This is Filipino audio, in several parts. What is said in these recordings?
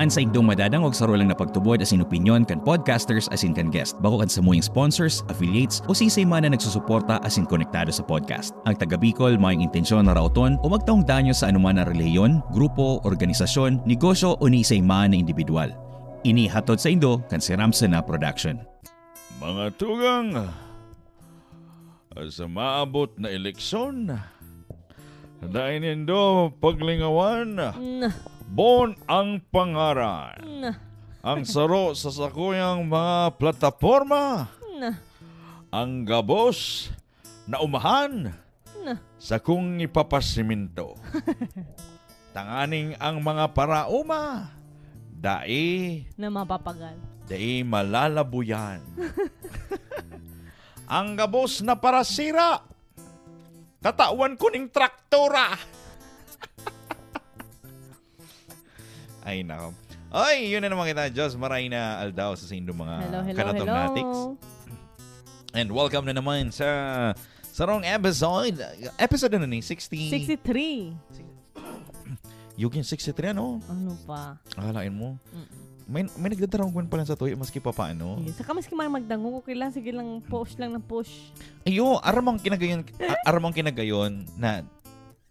An sa indong madadangog sa rolang na pagtubod asin opinyon kan podcasters asin kan guest. Bako kan sa muyang sponsors, affiliates o sisay man na nagsusuporta asin konektado sa podcast. Ang taga Bicol mayong intensyon na rauton o magtaong danyo sa anuman na reliyon, grupo, organisasyon, negosyo o ni isay man na individual. Inihatod sa indo kan si Ramson na production. Mga tugang, sa maabot na eleksyon, dahil nindo paglingawan, bon ang pangaran. Ang saro sa sakuyang mga plataforma, ang gabos na umahan sa kung ipapasiminto. Tanganing ang mga parauma, dai na mapapagal. Dai malalabuyan. Ang gabos na parasira, katawan ko ning traktora. Ay, nako. Ay, yun na naman kita, Diyos. Maray na aldaw sa inyong mga kanatomnatics. And welcome na naman sa sarong episode. Episode na ni? 63. Yugin 63, ano? Ano pa? Akalain mo? May nagdadarangguan pa lang sa tuyo, maski pa paano. Saka maski magdango, okay lang, sige lang, push lang ng push. Ayo, aramang kinagayon na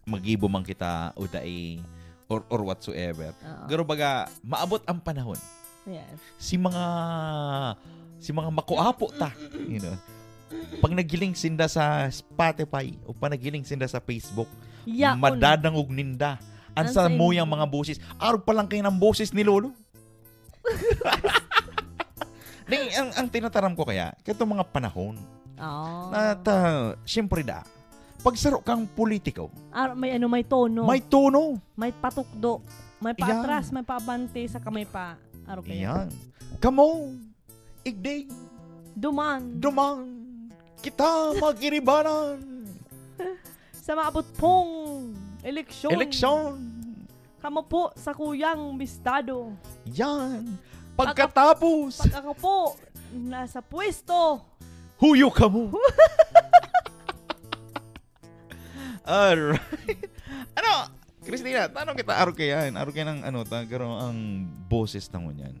magibo man kita o dai or whatsoever. Pero baga, maabot ang panahon. Yes. Si mga makuapo ta, you know. Pag nagiling sinda sa Spotify o pag nagiling sinda sa Facebook, madadangog ninda. Ansa mo yung mga boses. Arog pa lang kayo ng boses ni Lolo. ang tinataram ko kaya, kato mga panahon, na siyempre pagsaro kang politiko, may tono. May tono. May patukdo. May paatras, may paabante, saka may pa, kaya. Yan. Kamo, igdig, duman, kita magiribanan. Sa maabot pong eleksyon. Kamo po sa kuyang bistado. Yan. Pagkatapos. Pag ako po, nasa pwesto. Huyo ka mo. Alright. Ano, Christina, tanong kita, aro kayan ng garo ang boses na mo yan.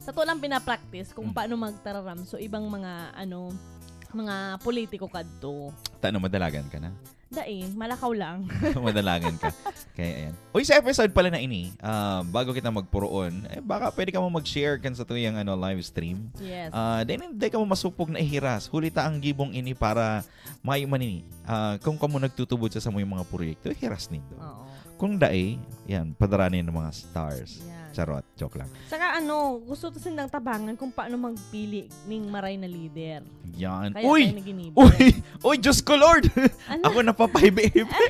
Sa to lang pinapractice kung paano magtararam. So, ibang mga, mga politiko kadto. Madalagan ka na? Dai, malakaw lang. Madalagan ka. Kaya ayan. Uy, sa episode pala na ini, bago kita magpuroon, baka pwede ka mo mag-share kan sa tuyang live stream. Yes. Then hindi ka mo masupog na ihiras. Hulita ang gibong ini para may manini. Kung kamo nagtutubod sa mo yung mga proyekto, ihiras nindo. Oo. Kung dai, yan, padaranin ng mga stars. Yan. Charot, joke lang. Saka gusto to sindang tabangan kung paano magpili ning maray na leader. Yan. Kaya Uy, Diyos ko Lord! Ano? Ako napapaibi-ibi.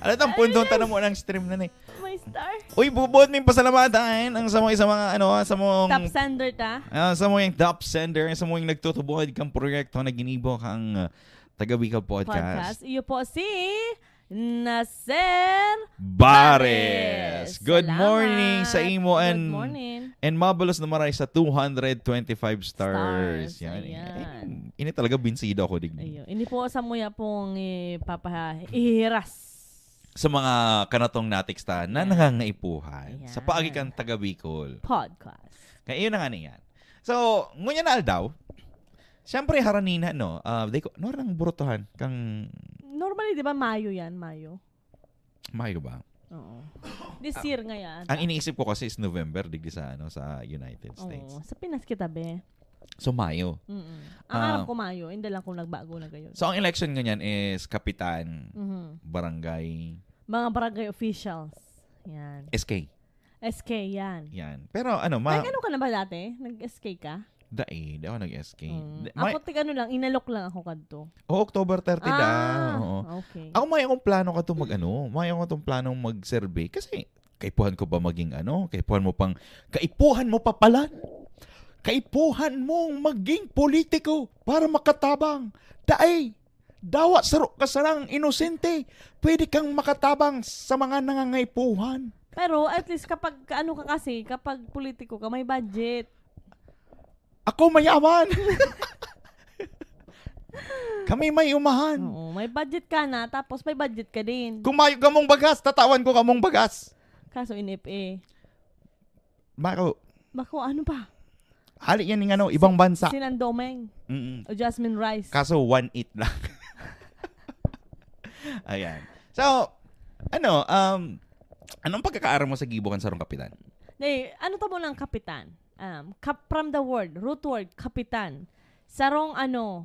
Alam ang puntong tanong mo ng stream na ni. May star. Uy, bubuot mo yung pasalamatan ang sa mga sa mong Top sender ta. sa mo yung top sender, sa mo yung nagtutubod kang proyekto na ginibo kang Taga Bicol Podcast. Iyo po si Nasser Bares. Good Salamat. morning sa imo Good morning. and mabalos na maray sa 225 stars. Yan. Ayan. Ini talaga binsido ako digni. Ayun. Ini po sa muya pong ihiras. Sa mga kanatong natiks ta na nangangaipuhan Ayan. sa paagi kang Taga Bicol Podcast. Kaya yun na nga niyan. So, ngunya na aldaw. Siyempre haranina nang burutuhan kang Normally, di ba, Mayo yan? Mayo ba? Oo. This year nga yan. Ang iniisip ko kasi is November digdi sa sa United States. Oo. Sa Pinas kita, be. So Mayo. Ang alam ko Mayo, hindi lang kung nagbago na gayon. So ang election ganyan is kapitan, Mhm. barangay, Mga barangay officials. Yan. SK. SK yan. Yan. Pero Nag-ano ka na ba dati? Nag-SK ka? Di ako nag-SK. Ako lang, inalok lang ako kadto. October 30 Oo. Okay. Ako may akong plano ka to may akong planong mag-survey kasi kaipuhan ko ba maging kaipuhan mo pa pala. Kaipuhan mong maging politiko para makatabang. Dawa saro ka sarang inosente. Pwede kang makatabang sa mga nangangaipuhan. Pero at least kapag kapag politiko ka, may budget. Ako mayaman. Kami may umahan. Oo, may budget ka na, tapos may budget ka din. Kung mayo kamong bagas, tatawan ko kamong bagas. Kaso in FA. Bako, ano pa? hali yan ng ibang bansa. Sinandomeng. O Jasmine Rice. Kaso 1-8 lang. Ayan. So, anong pagkakaaral mo sa gibukan sarong kapitan? Ano tamo ng kapitan? From the root word, kapitan. Sarong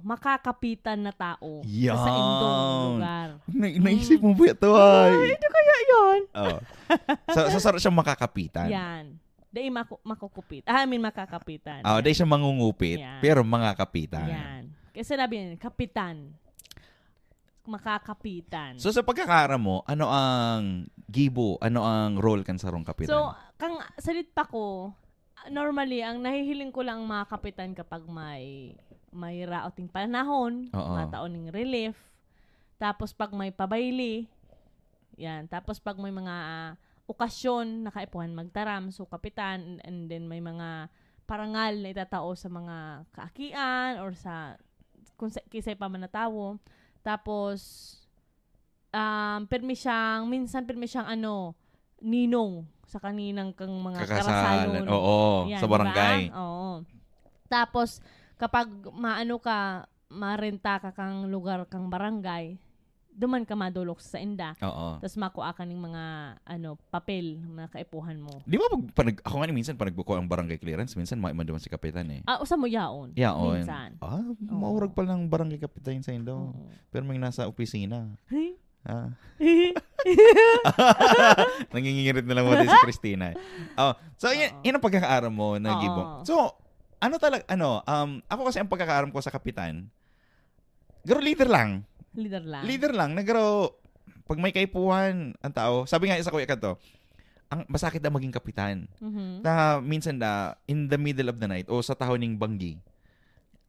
makakapitan na tao sa indong lugar. Naisip mo ba ito ay? Ito kaya yun? Oh. So sarong siyang makakapitan. Yan. Dahil makukupit. Makakapitan. Dahil siya mangungupit, yan. Pero mga kapitan. Yan. Kasi sabi niya, kapitan. Makakapitan. So sa pagkakaaral mo, ano ang gibo? Ano ang role kan sarong kapitan? So, kang salit pa ko, normally, ang nahihiling ko lang mga kapitan kapag may raoting panahon, mga taoning relief, tapos pag may pabayli, yan, tapos pag may mga okasyon na kaipuhan magtaram, so kapitan, and then may mga parangal na itatao sa mga kaakian or sa kung kisay pa man na tao. Tapos minsan permi siyang ninong sa kaninang kang mga karasalon. Oo, yan, sa barangay. Diba? Oo. Tapos kapag marenta ka kang lugar kang barangay, duman ka madulok sa inda. Oo. Tapos makuha ka ng mga papel na kaipuhan mo. Di ba ako nga minsan pag nagbuko ang barangay clearance, minsan maiman si kapitan eh. Usa mo yaon. Yaon. Minsan. Maurag pa lang barangay kapitan sa indo. Pero may nasa opisina. Nangingirit na lang mo din si Christina. So yan ang pagkakaaram mo na gibo. So, ako kasi ang pagkakaaram ko sa kapitan, garo leader lang. Leader lang. Nagaro, pag may kaipuhan, ang tao, sabi nga isa ko to, ang masakit na maging kapitan. Na minsan in the middle of the night, o sa tahoning banggi,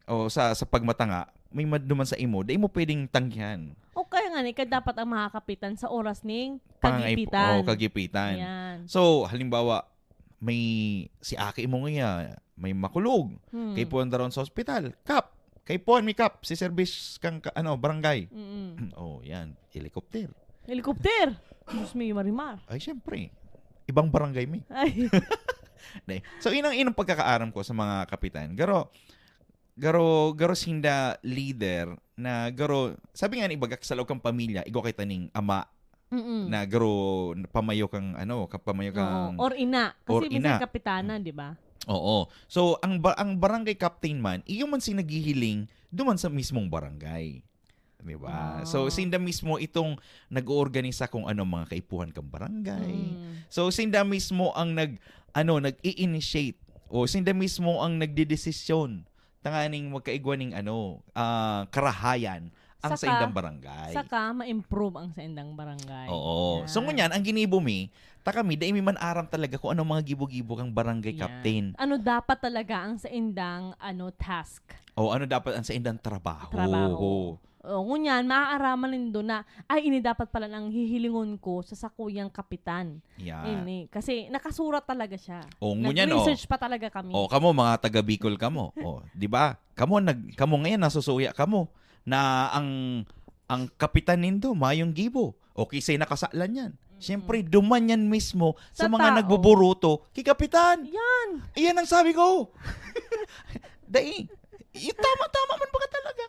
o sa pagmatanga, may maduman sa imo, dahil mo pwedeng tanggihan. O kaya nga, dapat ang mga kapitan sa oras ning kagipitan. Kagipitan. Yan. So, halimbawa, may si Aki mo nga, may makulog. Kaipuhan daron sa ospital. Kay Puan Mikap, si service kang barangay. Yan. Helicopter. Diyos may marimar. Ay, syempre. Ibang barangay mi. Ay. So, inang pagkakaaram ko sa mga kapitan. Garo sinda leader na sabi nga ni bagak sa loob kang pamilya, igo kay taning ama na garo pamayo kang or ina. Kasi minsan kapitanan, di ba? Oo. So, ang barangay captain man, iyo man naghihiling duman sa mismong barangay. Diba? So, sinda mismo itong nag-oorganisa kung mga kaipuhan kang barangay. So, sinda mismo ang nag-i-initiate o sinda mismo ang nagdidesisyon tanganing magkaigwaning karahayan ang sa indang barangay. Saka ma-improve ang sa indang barangay. Oo. Yan. So, ngunyan, ang ginibo mi, kami, dahil may man aram talaga kung ano mga gibo-gibo kang barangay captain. Ano dapat talaga ang sa indang task? Ano dapat ang sa indang trabaho. Ngunyan, maaaraman nindo na, ini dapat pala ang hihilingon ko sa sakuyang kapitan. Yeah. Kasi nakasurat talaga siya. Ngunyan, nag-research pa talaga kami. Kamo, mga taga-Bicol kamo. Di ba? Kamo ngayon, nasusuya kamo na ang kapitan nindo, mayong gibo. Kisay nakasalan yan. Siyempre, duman yan mismo sa mga nagbuburuto kay kapitan. Yan. Iyan ang sabi ko. Tama man ba ka talaga?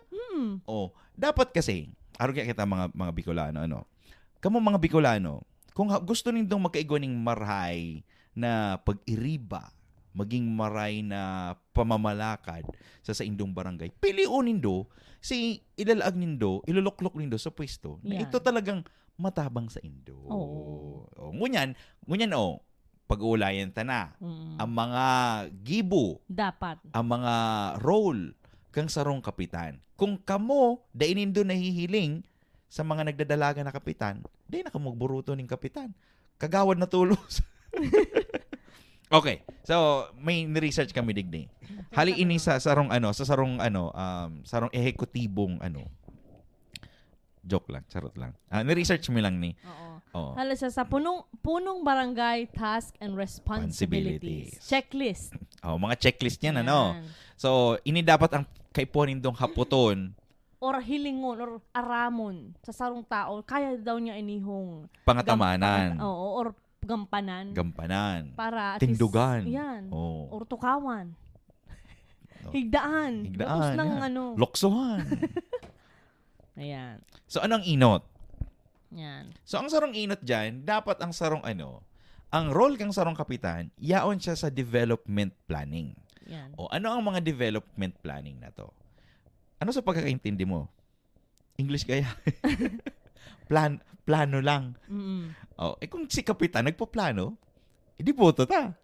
Dapat kasi, kaya kita mga Bicolano, kamo mga Bicolano, kung gusto nindong magkaigwaning maray na pag-iriba, maging maray na pamamalakad sa indong barangay, piliun nindo, ilalaag nindo, iluluklok nindo sa pwesto, na ito talagang matabang sa indo. Ngunyan, pag-uulayan ta na. Ang mga gibo, dapat. Ang mga role kang sarong kapitan. Kung kamo, dainin do nahihiling sa mga nagdadalaga na kapitan, di na ka magburuto ng kapitan. Kagawad na tulos. Okay. So, may ni-research kami digdi. Hali ini sa sarong sarong ehekutibong joke lang, charot lang. Ni-research mo lang ni. Oo. Hala siya sa punong barangay task and responsibilities. Checklist. Mga checklist yan, So, ini dapat ang kaipuhanin dong haputon. Or hilingon, or aramon sa sarong tao, kaya daw niya inihong pangatamanan. Or gampanan. Para at Tindugan. least, yan. Oh. Urtukawan. No. Higdaan. Tapos ng yan. ano. Loksohan. Ayan. So, anong inot? Yan. So, ang sarong inot dyan, dapat ang sarong ang role kang sarong kapitan, yaon siya sa development planning. Yan. O ano ang mga development planning na to? Ano sa pagkakaintindi mo? English kaya? Plano lang. O, kung si kapitan nagpaplano, hindi boto ta.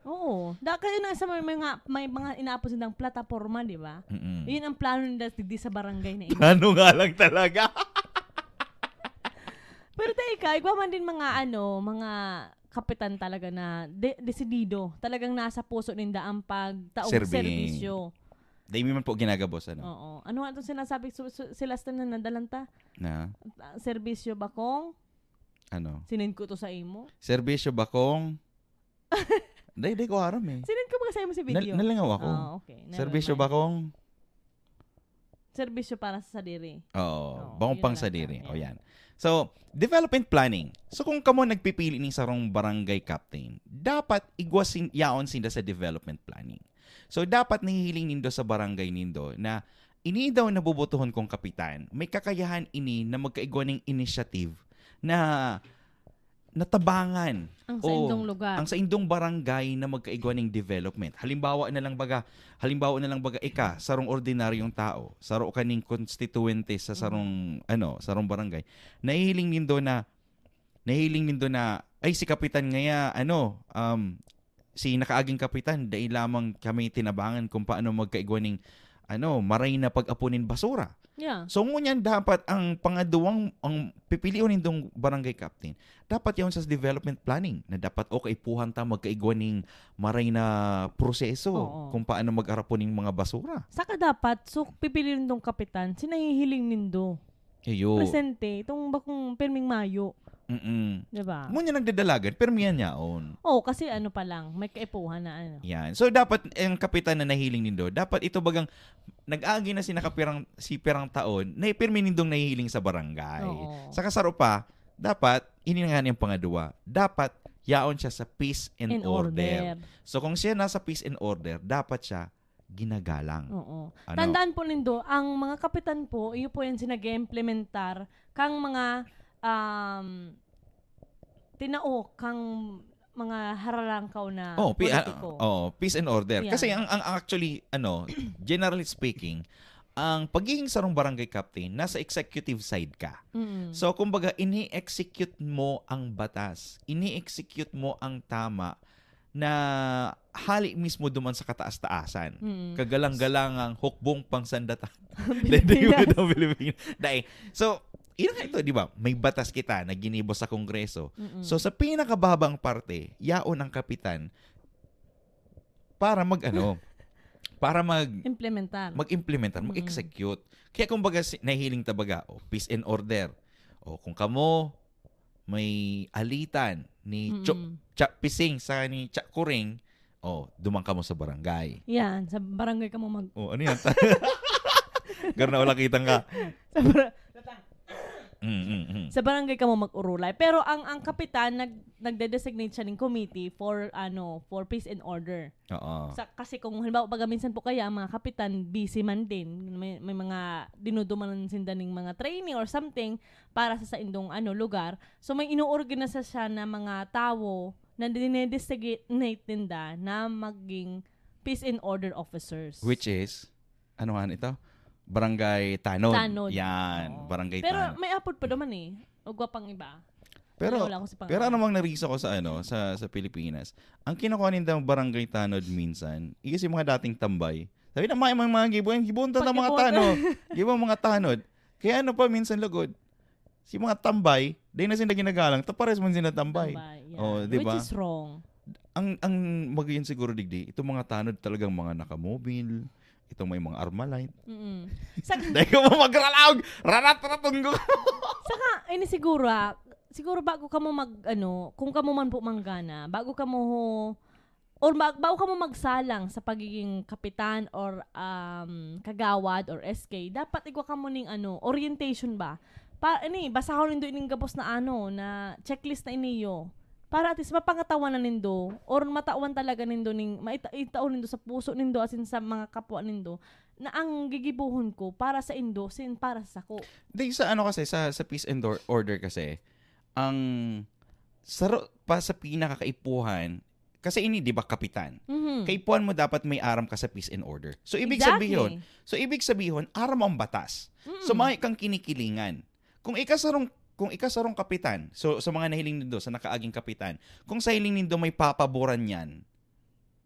Oo. Kaya na sa may mga inaapos ng plataforma, di ba? Yun ang plano nila sa barangay na ito. Plano nga lang talaga. Pero teka, ikaw man din mga kapitan talaga na desidido. Talagang nasa puso ninda ang pagtaong serbisyo. Dahil man po ginagabos, ano? Oo. Ano nga itong sinasabi sila na nadalanta? Na? Serbisyo ba kong? Ano? Sinend ko to sa imo? Serbisyo ba kong? Day ko aram eh. Sinend ko ba sa imo si video? Nalingaw ako. Okay. Serbisyo ba kong? Serbisyo para sa sadiri. Oo. Bakong pang sadiri. O yan. So, development planning. So, kung kamo nagpipili ni sarong barangay captain, dapat igwasin yaon sinda sa development planning. So, dapat nahihiling nindo sa barangay nindo na ini daw nabubutuhon kong kapitan, may kakayahan ini na magkaigwa ng initiative na natabangan ang sa indong lugar. Ang sa indong barangay na magkaigwa ng development. Halimbawa na lang baga sarong ordinaryong tao, saro kaning constituente sa sarong sarong barangay. Nahihiling nindo na ay si kapitan ngaya si nakaaging kapitan dahil lamang kami tinabangan kung paano magkaigwa ng maray na pag-apunin basura. Yeah. So ngunyan dapat ang pangaduwang ang pipiliun nindong barangay captain, dapat yaon sa development planning na dapat kaipuhan ta magkaigwa ning maray na proseso kung paano mag-arapon ning mga basura. Saka dapat pipiliin nindong kapitan sinahihiling nindo. Eyo. Presente itong bakong perming mayo. Diba? Mo niya nagdadalagan, pero miyan yaon. Kasi pa lang, may kaipuhan na Yan. So, dapat, ang kapitan na nahiling nindo, dapat ito bagang, nag-agi na si pirang taon, na ipirmi nindong nahihiling sa barangay. Sa kasaro pa, dapat, ini nga niyang pangadua, dapat, yaon siya sa peace and order. So, kung siya nasa peace and order, dapat siya ginagalang. Tandaan po nindo, ang mga kapitan po, iyo po yan sinag-implementar kang mga kang mga hararangkaw na politiko. Peace and order. Yeah. Kasi ang actually, generally speaking, ang pagiging sarong barangay captain, nasa executive side ka. So, kumbaga, ini-execute mo ang batas. Ini-execute mo ang tama na hali mismo duman sa kataas-taasan. Kagalang-galangang hukbong pangsandatan. Pilipinas. So, ito, di ba? May batas kita na ginibos sa Kongreso. So, sa pinakababang parte, yaon ang kapitan para mag-implementar, mag-execute. Kaya kumbaga, nahihiling tabaga, peace and order. Kung kamo, may alitan ni Chak Pising sa ni Chak Kuring, dumang kamo sa barangay. Yan, sa barangay ka mo ano yan? Garna wala kitang ka. Sa barangay ka mo mag-urulay. Pero ang kapitan nagde-designate siya ng committee for peace and order. Kasi kung halimbawa pag minsan po kaya mga kapitan busy man din, may mga dinuduman sinda ng mga training or something para sa indong lugar. So may ino-organize siya na mga tao na dinedesignate ninda na maging peace and order officers. Which is ito? Barangay Tanod. Yan, Barangay Pero Tanod. may apod pa naman Ugwa pang iba. Pero namang narisa ko sa Pilipinas. Ang kinukuha nila ng Barangay Tanod minsan, kasi mga dating tambay. Sabi na mga gibunta ng mga tanod. Gibon mga tanod. Kaya minsan lugod. Si mga tambay, dahil na sila ginagalang, tapares man sila tambay. Diba? Which is wrong. Ang magayon siguro digdi, itong mga tanod talagang mga nakamobil, itong may mga Armalite. Dahil ko mo magralaog! Rarat-ratunggo! Saka, ini siguro bago ka mo kung ka mo man po manggana, bago ka mo magsalang sa pagiging kapitan or kagawad or SK, dapat igwa ka mo ning orientation ba? Basahon nindo ining gabos na na checklist na iniyo para at least mapangatawan na nindo or matawan talaga nindo ning maitaon nindo sa puso nindo asin sa mga kapwa nindo na ang gigibuhon ko para sa indo sin para sa ko. Di sa ano kasi sa peace and order kasi ang pa sa pinakakaipuhan kasi ini 'di ba kapitan. Kaipuhan mo dapat may aram ka sa peace and order. So ibig sabihin, aram ang batas. So may kang kinikilingan. Kung ikasarong kapitan, so sa mga nahiling nindo, sa nakaaging kapitan, kung sa hiling nindo may papaboran yan.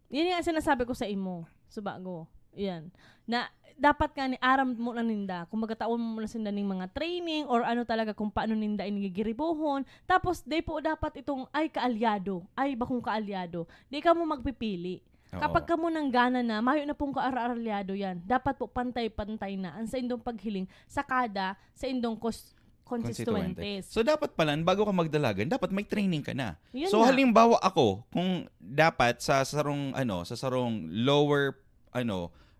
Yan yung sinasabi ko sa imo, subago. Yan. Na dapat nga ni aram mo na ninda, kung magkataon mo na sinda ng mga training or ano talaga kung paano ninda inigigiribuhon. Tapos, day po dapat itong bakong kaalyado. Di ka mo magpipili. Oo. Kapag ka mo nang gana na, mayo na pong kaaralyado yan. Dapat po pantay-pantay na ang sa indong paghiling sa indong constituentes. So dapat pala bago ka magdalagan, dapat may training ka na. Yun so na. halimbawa ako, kung dapat sa sarong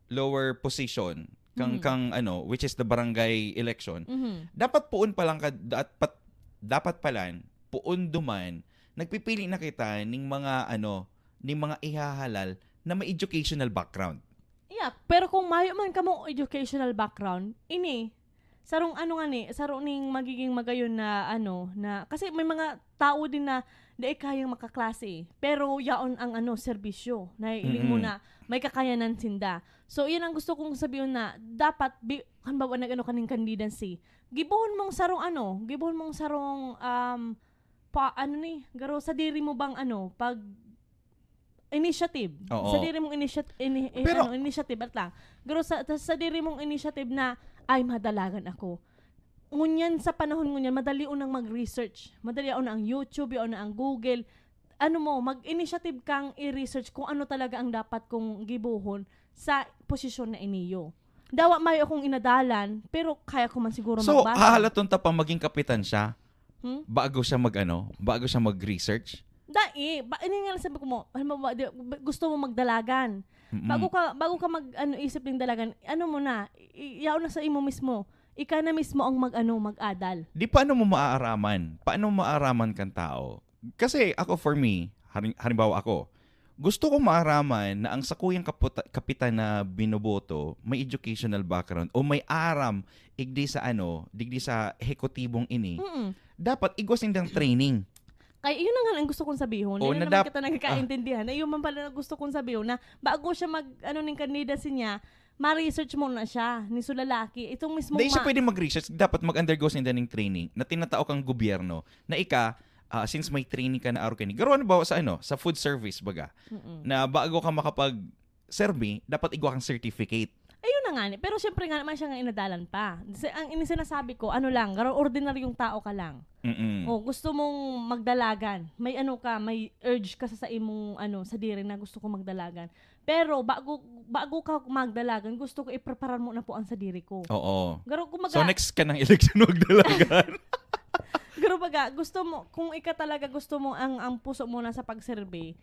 lower position kang which is the barangay election, dapat puon pa lang ka dapat palan puon duman nagpipili na kita ning mga ihahalal na may educational background. Yeah, pero kung mayo man ka mo educational background, sarong ning magiging magayon na na kasi may mga tao din na dai kayang makaklase pero yaon ang serbisyo na iling mo na may kakayanan sinda. So iyan ang gusto kong sabihin na dapat hanbawa kaning candidacy gibon mong sarong garo sa diri mo bang pag initiative. Oo. Sa diri mong initiative at lang. Garo sa diri mong initiative na ay madalagan ako. Ngunyan sa panahon ngunyan, madali unang mag-research. Madali unang ang YouTube, una ang Google. Mag-initiative kang i-research kung ano talaga ang dapat kong gibuhon sa posisyon na iniyo. Dawa mayo akong inadalan, pero kaya ko man siguro magbasa. So, hahalaton ta pa maging kapitan siya? Bago siya mag-research? Ini nga sabi ko mo, gusto mo magdalagan. Bago ka isip ng dalagan, mo na, iyaw na sa imo mismo. Ika na mismo ang mag-adal. Di paano mo maaaraman? Paano maaaraman kang tao? Kasi ako for me, halimbawa ako, gusto ko maaraman na ang sakuyang kapitan na binoboto may educational background o may aram digdi sa ehekutibong ini. Dapat igwas nindang training. Kaya yun na nga ang gusto kong sabihin. Yun naman kita nagkakaintindihan. Yun man pala na gusto kong sabihin na bago siya ng candidacy niya, ma-research mo na siya ni lalaki. Itong mismo siya pwede mag-research. Dapat mag-undergo siya ng training na tinatao kang gobyerno na since may training ka na arugani. Garo ba sa food service baga? Na bago ka makapag-serve, dapat igwa kang certificate. Ayun na nga. Pero syempre nga naman siya nga inadalan pa. Ang sinasabi ko, garo ordinaryong tao ka lang. Gusto mong magdalagan. May may urge ka sa imong sa diri na gusto ko magdalagan. Pero bago ka magdalagan, gusto ko i-prepare mo na po ang sa diri ko. Oo. Garo so next ka ng election magdalagan. Garo baga, gusto mo kung talaga gusto mo ang puso mo na sa pagserbe,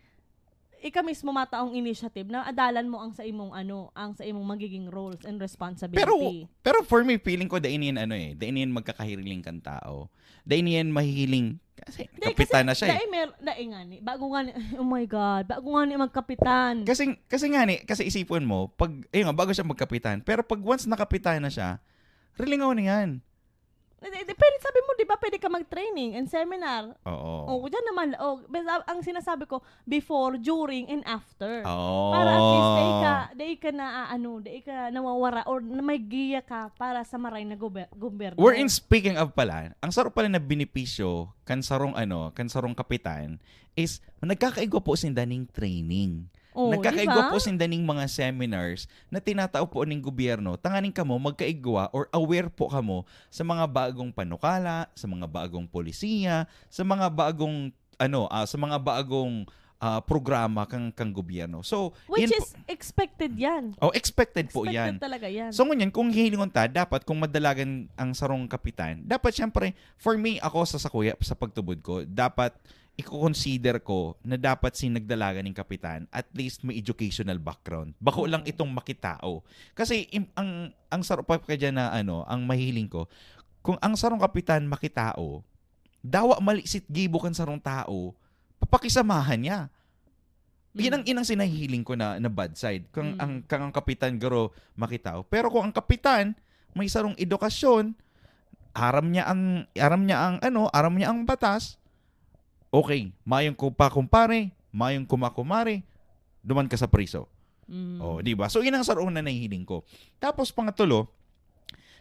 ika mismo mataong initiative na adalan mo ang sa imong magiging roles and responsibility. Pero for me, feeling ko dainian magkakahiriling kang tao. Dainian mahihiling kasi kapitan na siya bago nga ni, oh my God, bago nga ni magkapitan. Kasi isipon mo, bago siya magkapitan, pero pag once nakapitan na siya, rilingaw na yan. Depende, sabi mo, di ba, pwede ka mag-training and seminar. Oo. Dyan naman, ang sinasabi ko, before, during, and after. Oo. Para at least, day ka nawawara, or may giya ka para sa maray na gobyerno. Wherein, speaking of pala, ang sarong pala na benepisyo, kan sarong kapitan, is, nagkakaigwa po sindaning training. Nagkakaigwa po sindaning mga seminars na tinatao po ng gobyerno. Tanganin kamo magkaigwa or aware po kamo sa mga bagong panukala, sa mga bagong polisiya, sa mga bagong programa kang gobyerno. So, which is expected yan. Expected po yan. Expected talaga yan. So, ngunyan, kung hihilingon dapat kung madalagan ang sarong kapitan, dapat syempre, for me, ako sa pagtubod ko, dapat i-consider ko na dapat sinagdalagan ng kapitan at least may educational background. Bako lang itong makitao. Kasi ang sarong pa dyan na ang mahiling ko, kung ang sarong kapitan makitao, dawa malisit gibo kan sarong tao, pakisamahan niya. Yan ang sinahihiling ko na bad side. Kung ang kapitan garo makitaw. Pero kung ang kapitan may sarong edukasyon, aram niya ang batas, okay, mayong kumpare, mayong kumakumare, duman ka sa priso. Oh, di ba? So yun ang sarong na nahihiling ko. Tapos pangatlo,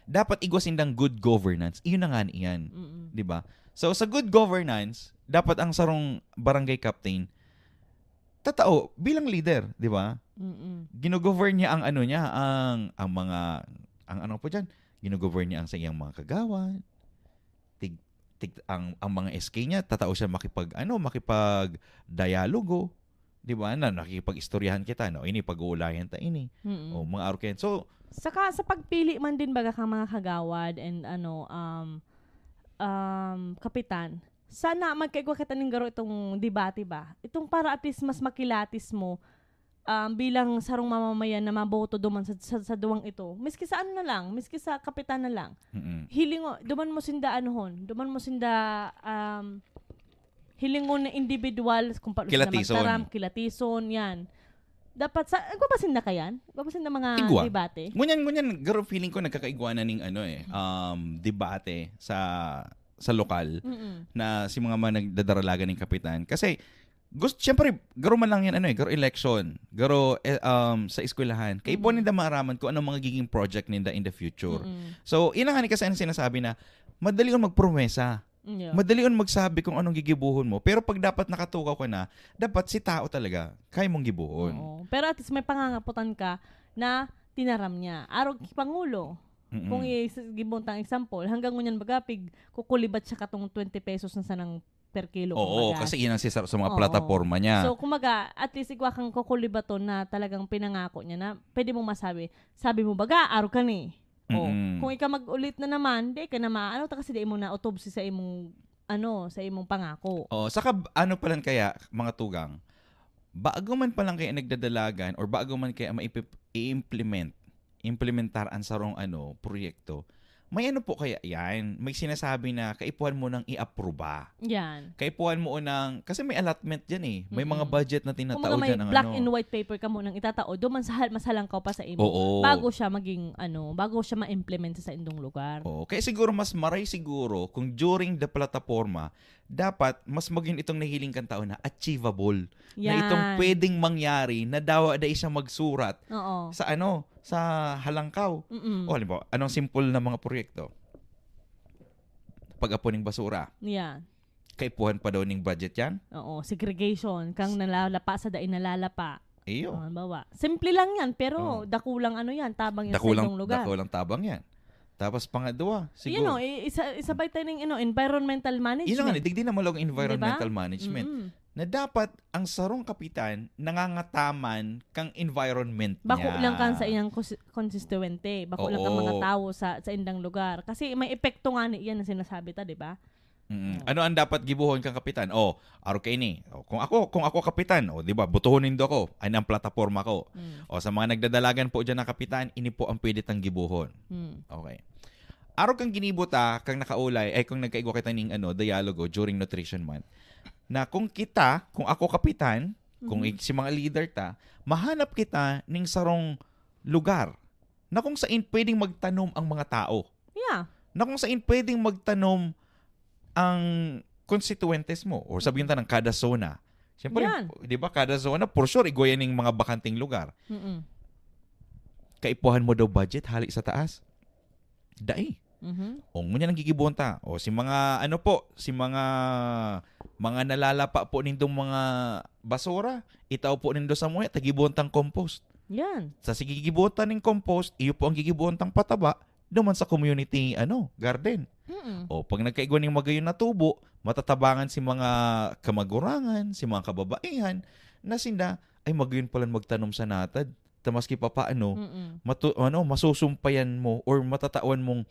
dapat igwasindang good governance. Iyon na nga iyan. Di ba? So sa good governance, dapat ang sarong barangay captain tatao bilang leader, di ba? Gino-govern niya ang gino-govern niya ang sa iyang mga kagawan. Ang mga SK niya, tatao siya makipag-dialogo. Di ba? Na nakikipag-istoryahan kita, no? Ini pag-uulayan ta ini. O mga arken. So, saka sa pagpili man din baga kang mga kagawad and kapitan, sana magkaigwa kita ng garo itong debate ba? Itong para at least mas makilatis mo bilang sarong mamamayan na maboto duman sa duwang ito. Miski sa miski sa kapitan na lang. Hilingo, duman mo sinda hilingon na individual kung paano sila magtaram, kilatison, yan. Dapat sa agpapasin na kayan? Agpapasin na mga debate? Ngunyan, garo feeling ko nagkakaigwa na ning debate sa lokal na si mga nagdadaralagan ng kapitan. Kasi siyempre, garo man lang yan, garo election, garo sa eskwelahan. Kaya po ninda maaraman kung anong mga giging project ninda in the future. So, ina nga ni kasi ang sinasabi na, madali kang magpromesa. Yeah. Madali kang magsabi kung anong gigibuhon mo. Pero pag dapat nakatukaw ka na, dapat si tao talaga, kaya mong gibuhon. Oo. Pero at least may pangangaputan ka na tinaram niya. Arog Pangulo. Kung gibuntang example, hanggang ngunyan bagapig, kukulibat siya katong 20 pesos na sanang per kilo. Oo, kasi yun ang sa mga plataforma niya. So, kumaga, at least igwa kang kukulibaton na talagang pinangako niya na pwede mong masabi. Sabi mo baga, araw ka ni. Kung ikaw mag-ulit na naman, di ka na maano ta kasi di mo na autopsy sa imong pangako. Saka ano pa lang kaya mga tugang, bago man pa lang kaya nagdadalagan or bago man kaya implementar ang sarong proyekto, may po kaya yan? May sinasabi na kaipuhan mo nang i-aproba. Yan. Kaipuhan mo kasi may allotment dyan eh. May mga budget na tinatao dyan. May black and white paper ka mo nang itatao, doon mas halangkaw pa sa imo. Bago siya bago siya ma-implement sa indong lugar. Kaya siguro mas maray siguro kung during the plataforma, dapat mas maging itong nahiling kang tao na achievable. Yan. Na itong pwedeng mangyari na daw da siya magsurat sa halangkaw. Halimbawa, anong simple na mga proyekto? Pag-apuning basura. Yeah. Kaipuhan pa daw ning budget yan? Oo, segregation. Kang nalalapa sa daing nalalapa. Iyo. Bawa. Simple lang yan, pero dakulang tabang yan sa ibang lugar. Dakulang tabang yan. Tapos pangadwa, siguro. Isabay tayo ng environmental management. Yun nga, digdi na malong environmental management. Na dapat ang sarong kapitan nangangataman kang environment niya. Bako lang kan sa iyang constituente. Bako lang kang mga tao sa indang lugar. Kasi may epekto nga yan na sinasabi ta, di ba? Ano ang dapat gibuhon kang kapitan? Aro kay ni. Kung ako kapitan, di ba, butuhonin do ako. Ay ang plataforma ko. Sa mga nagdadalagan po diyan na kapitan, ini po ang pwede tang gibuhon. Okay. Aro kang ginibuta kang nakaulay ay kung nagkaigwa kita ning dialogo during Nutrition Month. Na kung ako kapitan, kung si mga leader ta, mahanap kita ning sarong lugar na kung saan pwedeng magtanom ang mga tao. Yeah. Na kung saan pwedeng magtanom ang constituentes mo or sabihin ta ng kada zona. Siyempre, di ba, kada zona, for sure, igoyan ng mga bakanting lugar. Kaipuhan mo daw budget, hali sa taas. Dai. O ngunyan ang gigibuhon ta. O si mga mga nalalapa po nindong mga basura, itaw po nindo sa muya, tagibuhon tang compost. Yan. Sa gigibuhon ta ning compost, iyo po ang gigibuhon tang pataba, duman sa community garden. O pag nagkaigwa ning magayon na tubo, matatabangan si mga kamagurangan, si mga kababaihan na sinda ay magayon pala magtanom sa natad. Tamaski pa paano masusumpayan mo or matatawan mo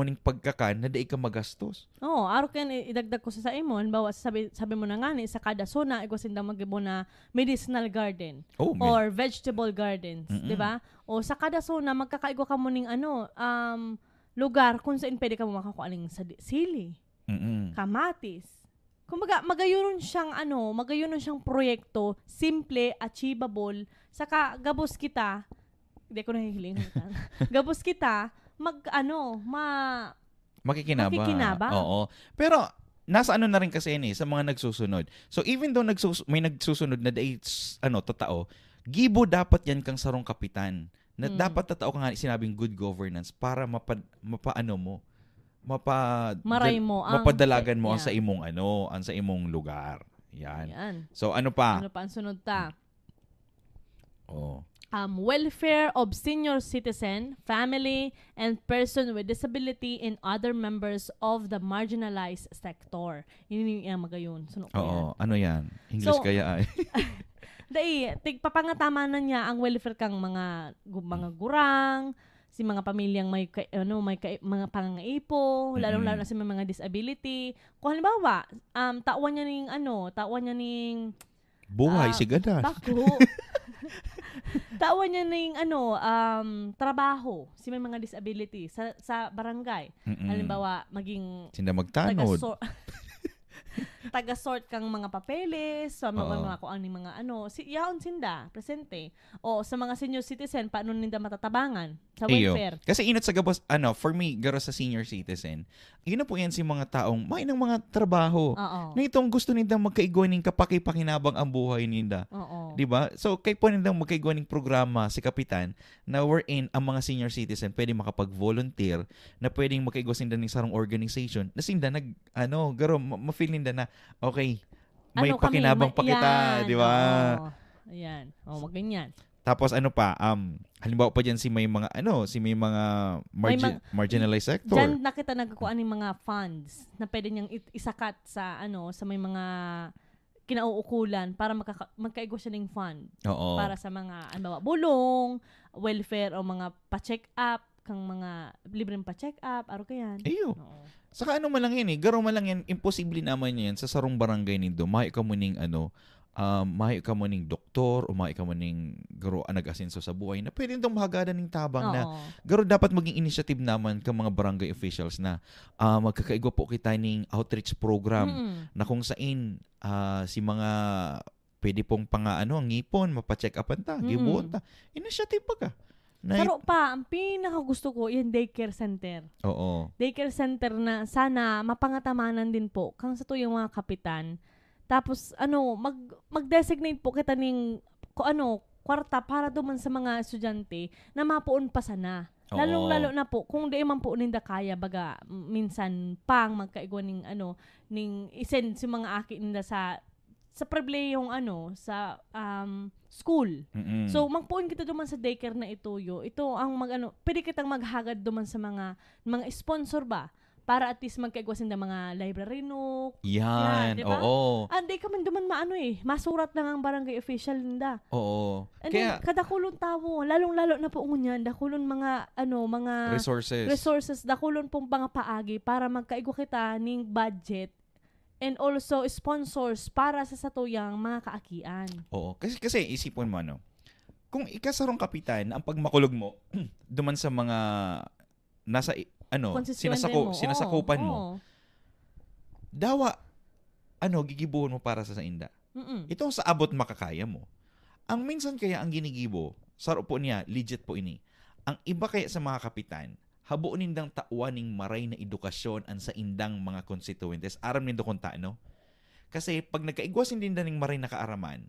ning pagkakan na dai ka magastos. Aro ken idagdag ko sa imon, bawa sabi mo na nga ni sa kada zona igusinda magibo na medicinal garden or vegetable gardens, di ba? O sa kada zona magkakaigwa ka mo ning lugar kung saan pwede ka mo makakuha ning sili, kamatis, Kumbaga, magayon siyang proyekto, simple, achievable, saka gabos kita, hindi ko nahihiling. Gabos kita, makikinabang. Oo. Pero, nasa na rin kasi sa mga nagsusunod. So, even though may nagsusunod na dates, totoo, gibo dapat yan kang sarong kapitan. Na dapat tatao ka nga sinabing good governance para mapadalagan mo ang sa imong lugar. Yan. So, ano pa? Ano pa ang sunod ta? Oh. Welfare of senior citizen, family, and person with disability and other members of the marginalized sector. Yun yung magayon. Sunod ko yan. Oo. Ano yan? English kaya ay. Tigpapangatama na niya ang welfare kang mga gurang, si mga pamilyang may mga pangangaipo, lalo na sa mga disability. Kung halimbawa, tawan niya ning buhay sigadan. Bako. Tawan niya ning trabaho si may mga disability sa barangay. Halimbawa, maging sinda magtanod. Taga-sort kang mga papeles, sa mga kung ano mga yaon sinda, presente. O sa mga senior citizen, paano ninda matatabangan sa welfare. Kasi inot sa gabos, for me, garo sa senior citizen, yun na po yan si mga taong may ng mga trabaho. Na itong gusto ninda magkaigwaning kapakipakinabang ang buhay ninda. Diba? So, kay po nindang magkaigwaning programa si Kapitan na wherein ang mga senior citizen pwede makapag-volunteer na pwedeng magkaigwas ninda ng sarong organization na sinda garo, ma-feel ninda na okay, may pakinabang pa kita, di ba? Ayan. Ganyan. Tapos halimbawa pa diyan si may mga marginalized sector. Diyan nakita nagkukuha ng mga funds na pwede niyang isakat sa sa may mga kinauukulan para magkaigo siya ng fund. Para sa mga bulong, welfare o mga pa-check up, kang mga libreng pa-check up, kayan. Saka man lang yan garo man lang yan, imposible naman yan sa sarong barangay nindo. Mahi ka mo ning mahi ka mo ning doktor o mahi ka mo ning garo nag-asenso sa buhay na pwede nitong mahagada ning tabang na garo dapat maging initiative naman kang mga barangay officials na magkakaigwa po kita ning outreach program na kung saan si mga pwede pong ngipon, mapa-check upan ta, gibuon ta. Initiative pa ka. Pero ang pinakagusto ko, yung daycare center. Oo. Daycare center na sana mapangatamanan din po kang sa tuyong mga kapitan. Tapos, mag-designate po kita ng kwarta para duman sa mga estudyante na mapuon pa sana. Lalong-lalo na po, kung di man po ninda kaya, baga, minsan magkaigwa ning isen si mga aki ninda sa preble yung sa school. So magpuon kita duman sa daycare na ito ang pwede kitang maghagad duman sa mga sponsor ba para at least magkaigwas ng mga library nook. Yan, diba? Oo. Hindi ka man duman masurat lang ang barangay official ninda. Oo. And then, kada kulon tawo, lalong-lalo na po ngunyan, dakulon mga resources, dakulon pong mga paagi para magkaigwa kita ning budget and also sponsors para sa satuyang mga kaakian. Oo. Kasi isipon mo kung ikasarong kapitan, ang pagmakulog mo duman sa mga nasa sinasakupan mo. Dawa gigibuhon mo para sa inda. Ito sa abot makakaya mo. Ang minsan kaya ang ginigibo, saro po niya, legit po ini. Ang iba kaya sa mga kapitan, habo nindang tauaning maray na edukasyon an sa indang mga constituentes aram nindo kung kasi pag nagkaigwas din ning maray na kaaraman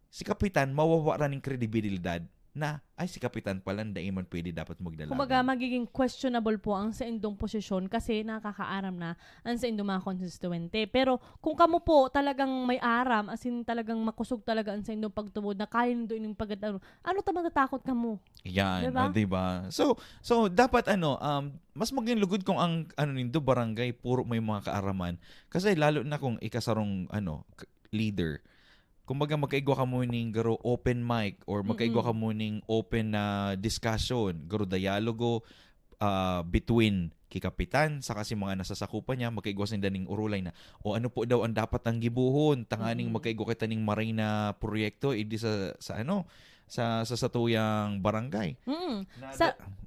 si kapitan mawawa ra ning kredibilidad na si kapitan pala man pwede dapat magdalagan. Kumbaga magiging questionable po ang sa indong posisyon kasi nakakaaram na ang sa indong mga constituente. Pero kung kamo po talagang may aram, as in talagang makusog talaga ang sa indong pagtubod na kaya nindo inyong tamang natakot kamo? Yan, diba? So dapat mas maging lugod kung ang nindo barangay puro may mga kaaraman. Kasi lalo na kung ikasarong leader. Kumbaga magkaigwa ka mo ning garo open mic or magkaigwa ka mo ning open na discussion, garo dialogo between kikapitan sa kasi mga nasasakupan niya, magkaigwa sinda ning urulay na ano po daw ang dapat ang gibuhon tanganing magkaigwa kita ning maray na proyekto idi sa satuyang barangay.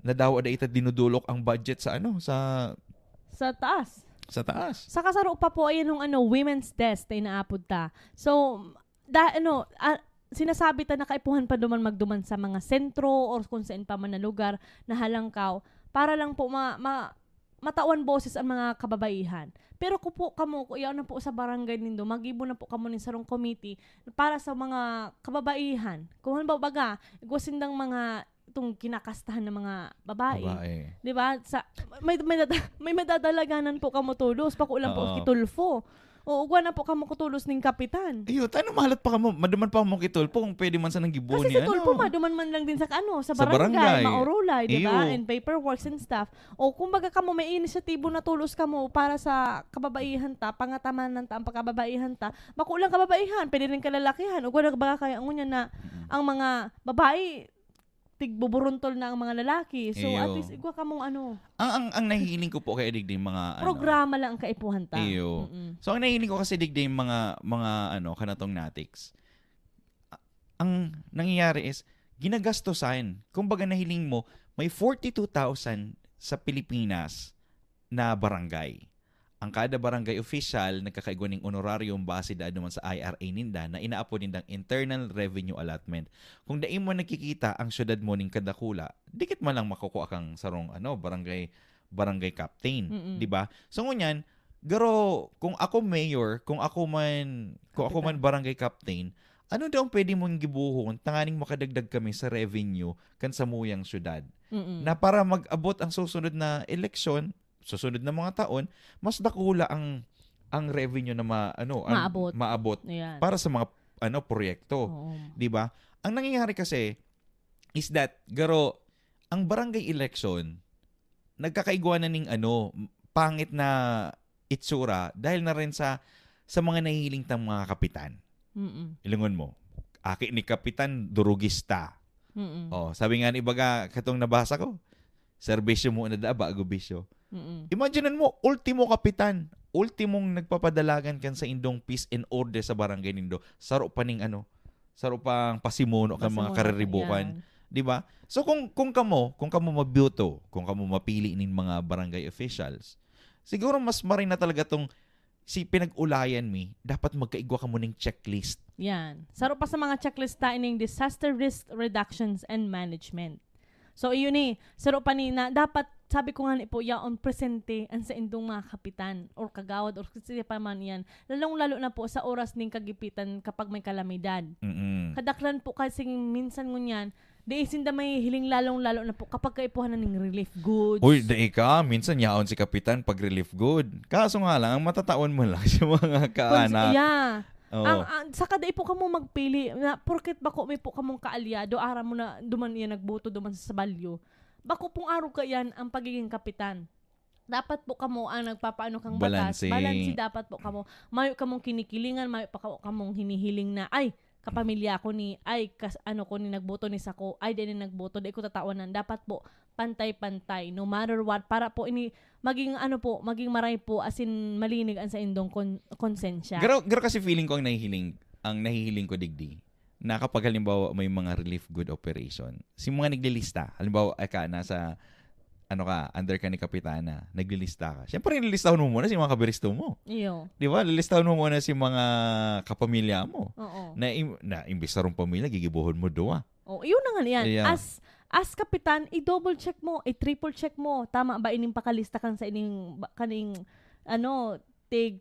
Na daw ada ita dinudulok ang budget sa sa taas. Sa taas. Sa kasaro pa po, ayan yung women's desk na inaapod ta. So, sinasabi ta na kaipuhan pa magduman sa mga sentro or kung saan pa man na lugar na halangkaw para lang po matawan boses ang mga kababaihan. Pero kung iyaw na po sa barangay nindo, mag-ibo na po kamo ni sarong committee para sa mga kababaihan. Kung halimbawa baga, igwasindang mga itong kinakastahan ng mga babae. 'Di ba? May madadalaganan po kamo tulos, pakulang po kitulfo. O ugwa na po kamo kutulos ning kapitan. Iyo, tayo mahalat pa kamo, maduman pa mo kitulfo kung pwede man sa nang gibo Kasi niya. Kasi tulfo maduman man lang din sa barangay. Maurulay, di ba? And paperworks and stuff. O kumbaga kamo may inisyatibo na tulos kamo para sa kababaihan ta, pangataman ta ang pagkababaihan ta. Makulang kababaihan, pwede rin kalalakihan. Ugwa na baga kaya ngunya na ang mga babae tigbuburuntol na ang mga lalaki. So at least igwa kamong Ang nahihiling ko po kay digding mga programa lang ang kaipuhan ta. So ang nahihiling ko kasi digding mga kanatong natics. Ang nangyayari is ginagastosan. Kumbaga nahiling mo may 42,000 sa Pilipinas na barangay. Ang kada barangay official nagkakaigwa ng honorarium base daan naman sa IRA ninda na inaapo nindang Internal Revenue Allotment. Kung dai mo nakikita ang syudad mo ning kadakula, dikit man lang makukuha kang sarong barangay captain, di ba? So ngunyan, garo kung ako mayor, kung ako man barangay captain, ano daw pwede mong gibuhon tanganing makadagdag kami sa revenue kan sa muyang syudad. Na para mag-abot ang susunod na eleksyon, susunod na mga taon, mas dakula ang revenue na maabot Ayan. para sa mga proyekto, 'di ba? Ang nangyayari kasi is that garo ang barangay election nagkakaigwa na ning pangit na itsura dahil na rin sa mga nahihiling tang mga kapitan. Ilingon mo, aki ni kapitan durugista. Sabi nga ni baga katong nabasa ko, serbisyo mo na bago bisyo. Imaginean mo, ultimo kapitan, ultimong nagpapadalagan kan sa indong peace and order sa barangay nindo. Saro pang pasimuno kan mga kareribukan, di ba? So kung kamo mabuto, kung kamo mapili nin mga barangay officials, siguro mas marin na talaga tong pinag-ulayan mi, dapat magkaigwa kamo ning checklist. Yan. Saro pa sa mga checklist ta ining disaster risk reductions and management. So, iyon saro pa ni na dapat, sabi ko nga po, yaon presente ang sa indong mga kapitan or kagawad or kasi pa man yan. Lalong-lalo na po sa oras ning kagipitan kapag may kalamidad. Kadaklan po kasi minsan ngunyan, isinda may hiling lalong-lalo na po kapag kaipuhan na ning relief goods. Uy, minsan yaon si kapitan pag relief good. Kaso nga lang, ang matataon mo lang sa mga kaanak. Sa kada po kamo magpili na porket bako may po kamong kaalyado ara mo na duman yan nagboto duman sa balyo. Bako pong araw ka yan ang pagiging kapitan. Dapat po kamo ang nagpapaano kang batas. Balanse dapat po kamo. Mayo kamong kinikilingan, mayo pa kamong hinihiling na ay kapamilya ko ni ko ni nagboto ni sako ay din nagboto di ko tatawanan. Dapat po pantay-pantay no matter what para po maging maray po as in malinig ang sa indong konsensya. Garo kasi feeling ko ang nahihiling ko digdi na kapag halimbawa may mga relief good operation, si mga naglilista, halimbawa nasa under ka ni kapitana, naglilista ka. Siyempre, nililistahan mo muna si mga kabiristo mo. Iyo. Di ba? Lilistahan mo muna si mga kapamilya mo. Oo. Na imbis na rong pamilya, gigibuhon mo doa. Iyon na nga yan. Yeah. As kapitan, i-double check mo, i-triple check mo. Tama ba ining pakalista kang sa ining kaning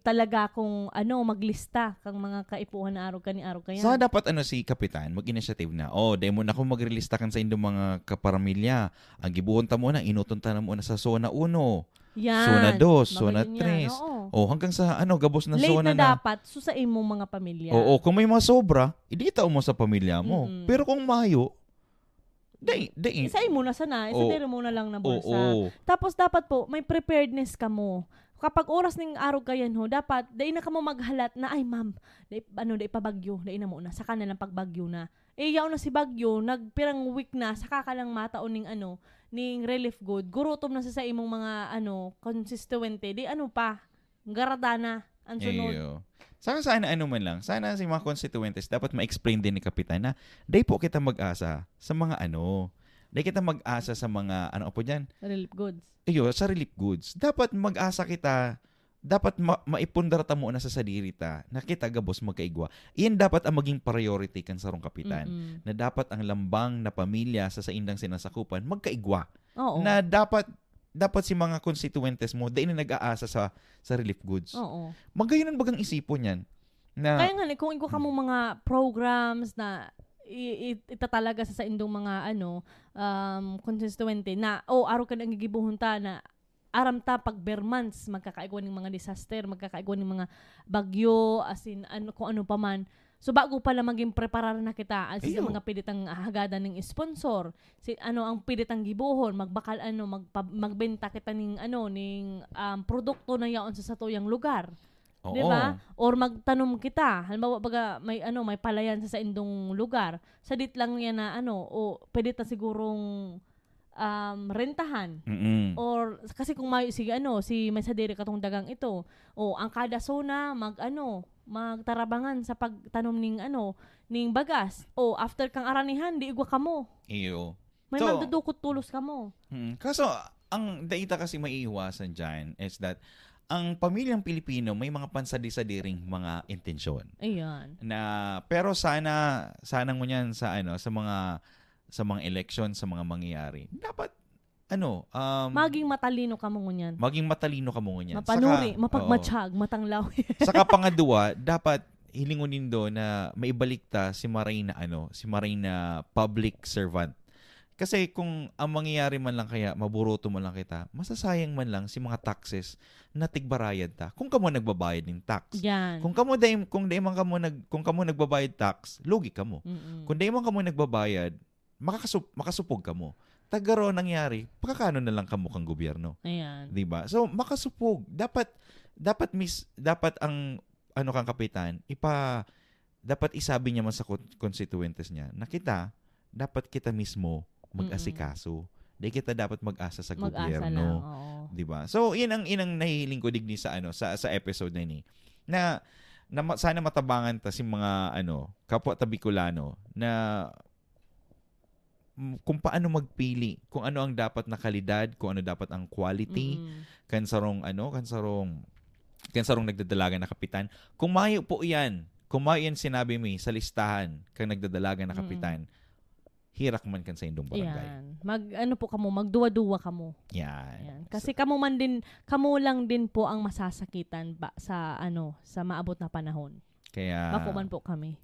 talaga kung maglista kang mga kaipuhan na araw kaya. So dapat si kapitan mag-initiative na. Dahil mo na kung maglilista kan sa indong mga kaparamilya. Ang gibuhon ta mo na inuton ta na mo na sa zona 1. Yan. Zona 2, zona 3. Hanggang sa gabos na late zona na dapat susain mo mga pamilya. Kung may mga sobra, idita mo sa pamilya mo. Pero kung mayo, isain mo na sana. Isatira mo na lang na bulsa. Tapos dapat po, may preparedness ka mo. Kapag oras ning araw kayan dapat, na ka mo maghalat na, ay ma'am, pabagyo, na muna, saka na lang pagbagyo na. Yaw na si bagyo, nagpirang week na, saka ka lang mataon ning relief good. Gurutom na sa imong mga, constituente, garadana, ang sunod. Sana man lang. Sana si mga constituentes dapat ma-explain din ni kapitan na day po kita mag-asa sa mga day kita mag-asa sa mga relief goods. Sa relief goods. Dapat mag-asa kita dapat maipundar ta mo na sa sadiri ta, nakita gabos magkaigwa. Iyan dapat ang maging priority kan sarong kapitan. Na dapat ang lambang na pamilya sa indang sinasakupan magkaigwa. Oo. Na dapat si mga constituentes mo dahil na nag-aasa sa relief goods. Oo. Magayon ang bagang isipon yan. Na, kaya nga, kung igwa ka mo mga programs na itatalaga sa indong mga constituente na araw ka nang gigibuhon ta na aram ta pag bermans magkakaigwa ng mga disaster, magkakaigwa ng mga bagyo, as in kung ano pa man. So bago pala maging preparar na kita as sa mga piditang hagada ng sponsor, ang piditang gibuhon, magbakal magbenta kita ning produkto na yaon sa satuyang lugar. Oo. Di ba? Or magtanom kita. Halimbawa, baga may palayan sa indong lugar. Sa dit lang yan na pwede ta sigurong rentahan. Mm-mm. Or kasi kung may si may sadiri katong dagang ito. Ang kada zona magtarabangan sa pagtanom ning bagas. After kang aranihan, di igwa kamo. Iyo. May magdudukot tulos kamo. Kaso ang daita kasi maiiwasan diyan is that ang pamilyang Pilipino may mga pansadi-sadiring mga intensyon. Ayan. Pero sana ngunyan sa mga election, sa mga mangyayari. Dapat maging matalino ka mo ngunyan. Mapanuri, mapagmatsyag, matanglaw. Saka pangadua, dapat hilingunin do na maibalikta si Maray na public servant. Kasi kung ang mangyayari man lang kaya maburuto man lang kita, masasayang man lang si mga taxes na tigbarayad ta. Kung kamo nagbabayad ng tax. Yan. Kung kamo nagbabayad tax, lugi kamo. Kung dahil man kamo nagbabayad, makasupog kamo. Tagaro nangyari, pagkakano na lang kamo kang gobyerno. Ayan. 'Di ba? So makasupog. Dapat ang kang kapitan, dapat isabi niya man sa constituentes niya na dapat kita mismo mag-asikaso. Di kita dapat mag-asa sa gobyerno. 'Di ba? So, inang nahihiling ko digni sa episode na ini. Na sana matabangan ta si mga kapwa Bicolano na kung paano magpili, kung ano ang dapat na kalidad, kung ano dapat ang quality kansarong nagdadalaga na kapitan. Kung mayo sinabi mo sa listahan kang nagdadalaga na kapitan, hirak man kan sa indong barangay. Yan. Magduwa-duwa kamo. Yan. Kasi kamo lang din po ang masasakitan sa maabot na panahon. Kaya bako man po kami.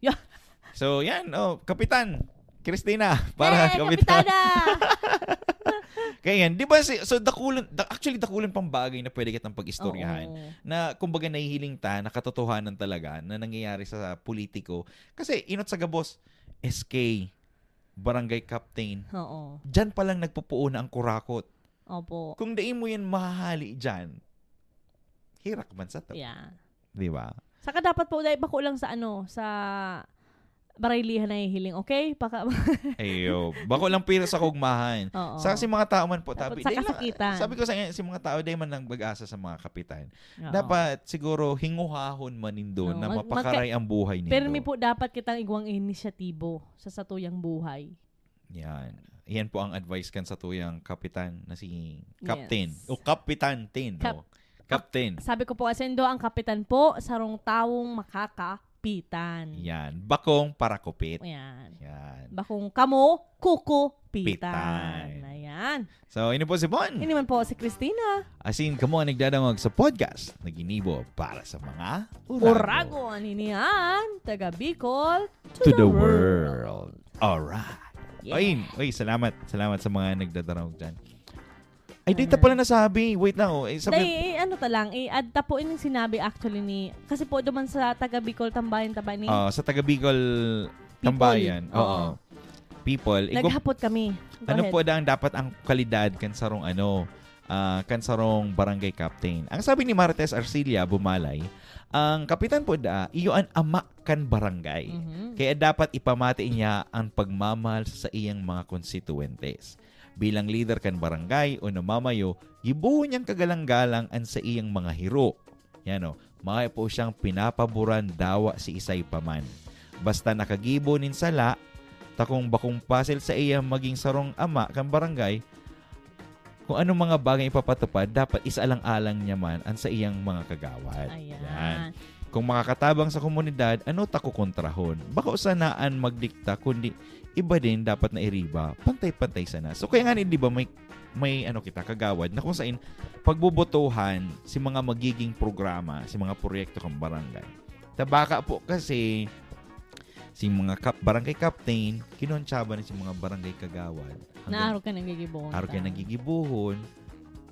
So, yan, Kapitan Christina, para Kapitana. Kaya yan, di ba dakulan pang bagay na pwede kitang pag-istoryahan. Na kumbaga nahihiling ta, na katotohanan talaga na nangyayari sa politiko. Kasi inot sa gabos, SK, barangay captain. Oo. Diyan pa lang nagpupuo na ang kurakot. Opo. Kung dai mo yan mahahali diyan, hirak man sa to. Yeah. Di ba? Saka dapat po dahil bako lang sa baraylihan na hihiling, okay? Ayo, bako lang pira sa kugmahan. Sa kasi mga tao man po sa kasakitan. Sabi ko sa inyo, si mga tao dahil man nang mag-asa sa mga kapitan. Dapat siguro hinguhahon man nindo na mapakaray ang buhay nindo. Pero mi po dapat kitang igwang inisyatibo sa satuyang buhay. Yan po ang advice kan sa tuyang kapitan na si Captain. Yes. Kapitan Tin. Captain. Sabi ko po, asendo ang kapitan po sarong tawong makakapitan. Yan. Bakong parakupit. Yan. Bakong kamo, kukupitan. Ayan. So, ini po si Bon. Ini man po si Christina. Asin, kamo ang nagdadamag sa podcast na ginibo para sa mga Urago. Aninian, taga Bicol to the world. Alright. Yeah. Oy, salamat. Salamat sa mga nagdadamag dyan. Ay, dito pala nasabi. Wait lang. Add ta po yung sinabi actually ni, kasi po duman sa taga Bicol Tambayan ni. Sa taga Bicol Tambayan. Oo. People. Naghapot kami. Ano po ang dapat ang kalidad kansarong kansarong barangay captain? Ang sabi ni Marites Arcilia Bumalay, ang kapitan po iyo ang ama kan barangay. Kaya dapat ipamati niya ang pagmamahal sa iyang mga konstituentes. Bilang leader kan barangay o namamayo, gibuho niyang kagalang-galang ang sa iyang mga hiro. Maya po siyang pinapaboran dawa si isay paman. Basta nakagibo nin sala, takong bakong pasil sa iyang maging sarong ama kan barangay, kung anong mga bagay ipapatupad, dapat isaalang-alang niya man ang sa iyang mga kagawad. Ayan. Yan. Kung makakatabang sa komunidad, ano takukontrahon? Baka usanaan magdikta, kundi iba din dapat na iriba, pantay-pantay sana. So kaya nga di ba may kita kagawad na kung saan pagbubotohan si mga magiging programa, si mga proyekto kang barangay. Baka po kasi si mga barangay captain, kinontsaba na si mga barangay kagawad. Naaro ka nagigibuhon. Araw ka nagigibuhon.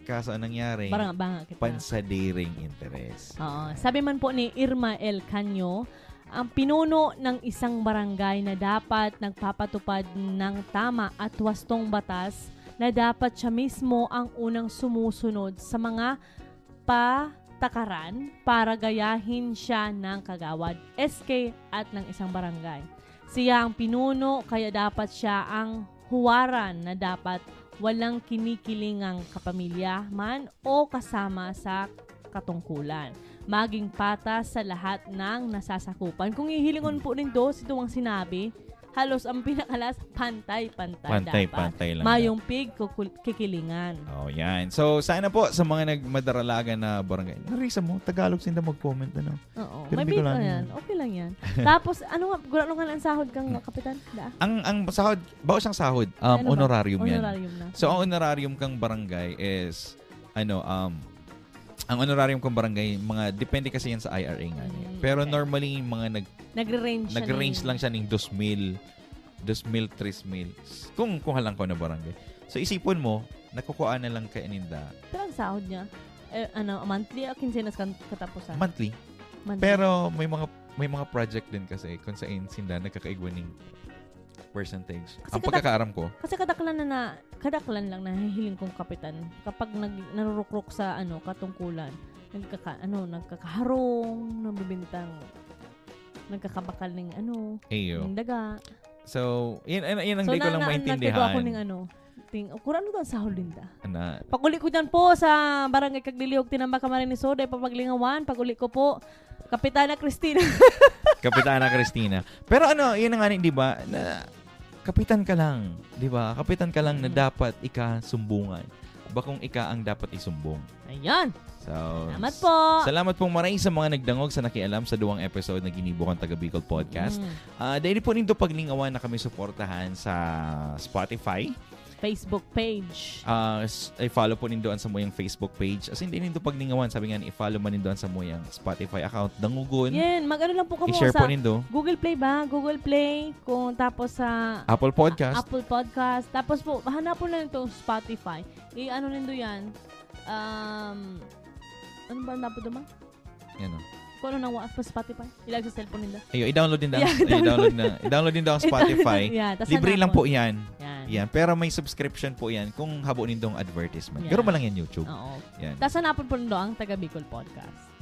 Kaso anong nangyari? Banga kita. Pansadiring interest. Oo. Sabi man po ni Irma L. Canyo, ang pinuno ng isang barangay na dapat nagpapatupad ng tama at wastong batas na dapat siya mismo ang unang sumusunod sa mga patakaran para gayahin siya ng kagawad, SK at ng isang barangay. Siya ang pinuno kaya dapat siya ang huwaran na dapat walang kinikilingang kapamilya man o kasama sa katungkulan. Maging patas sa lahat ng nasasakupan. Kung ihilingon po rin do, ito ang sinabi, halos ang pinakalas, pantay-pantay lang. Mayong pig, kikilingan. Oh, yan. So, sana po sa mga nagmadaralaga na barangay, narisa mo, Tagalog sinda mag-comment, ano? Oo. Pero May hindi ko bito lang yan. Okay lang yan. Tapos, gulano nga ang sahod kang kapitan? Ang sahod, bawas ang sahod, Ano ba? honorarium yan. Honorarium na. So, ang honorarium kang barangay is, ang honorarium kang barangay, depende kasi yan sa IRA nga. Pero okay. Normally, mga nag-range lang siya ng 2,000, 3,000. Kung halang ko na barangay. So, isipon mo, nakukuha na lang kay Aninda. Pero ang sahod niya, monthly o kinsenas katapusan? Monthly. Pero may mga project din kasi kung saan sinda nagkakaigwa ng percentage. Kasi ang pagkakaaram ko. Kasi kadaklan lang nahihiling kong kapitan kapag narurukrok sa katungkulan. Nagkakaharong, nabibintang nagkakabakal ng ng daga. So, yan ang di ko lang maintindihan. So, ako ng kurano daw ang sahol din da. Pag-uli ko dyan po sa Barangay Kagliliog, Tinamba, Camarines Sur, papaglingawan, pag-uli ko po, Kapitana Cristina. Kapitana Cristina. Pero yun nga, di ba, na kapitan ka lang, di ba? Kapitan ka lang na dapat sumbungan. Ba kung ang dapat isumbong. Ayan. So, salamat po. Salamat pong maraming sa mga nagdangog sa nakialam sa 2 episode na Ginibukang Taga Bicol Podcast. Dahil po nito paglingawan na kami suportahan sa Spotify. Facebook page. I-follow po nindoan sa moyang Facebook page. As hindi nindo paglingawan, sabi nga i-follow man nindoan sa moyang Spotify account. Dangugon. Yan, lang po kamo i-share sa po nindo. Google Play ba? Google Play. Kung tapos sa Apple Podcast. Apple Podcast. Tapos po, hanapon lang ito Spotify. Nindo yan. Ano ba dapat naman? Yan o. Kung ano nang pa Spotify, ilag sa cellphone nila. I-download din daw. I-download din daw ang Spotify. Libre lang po yan. Yan. Pero may subscription po yan kung habo nindong advertisement. Pero malang yan YouTube. Oo. Yan. Tapos hanapon po nito ang Taga Bicol Podcast.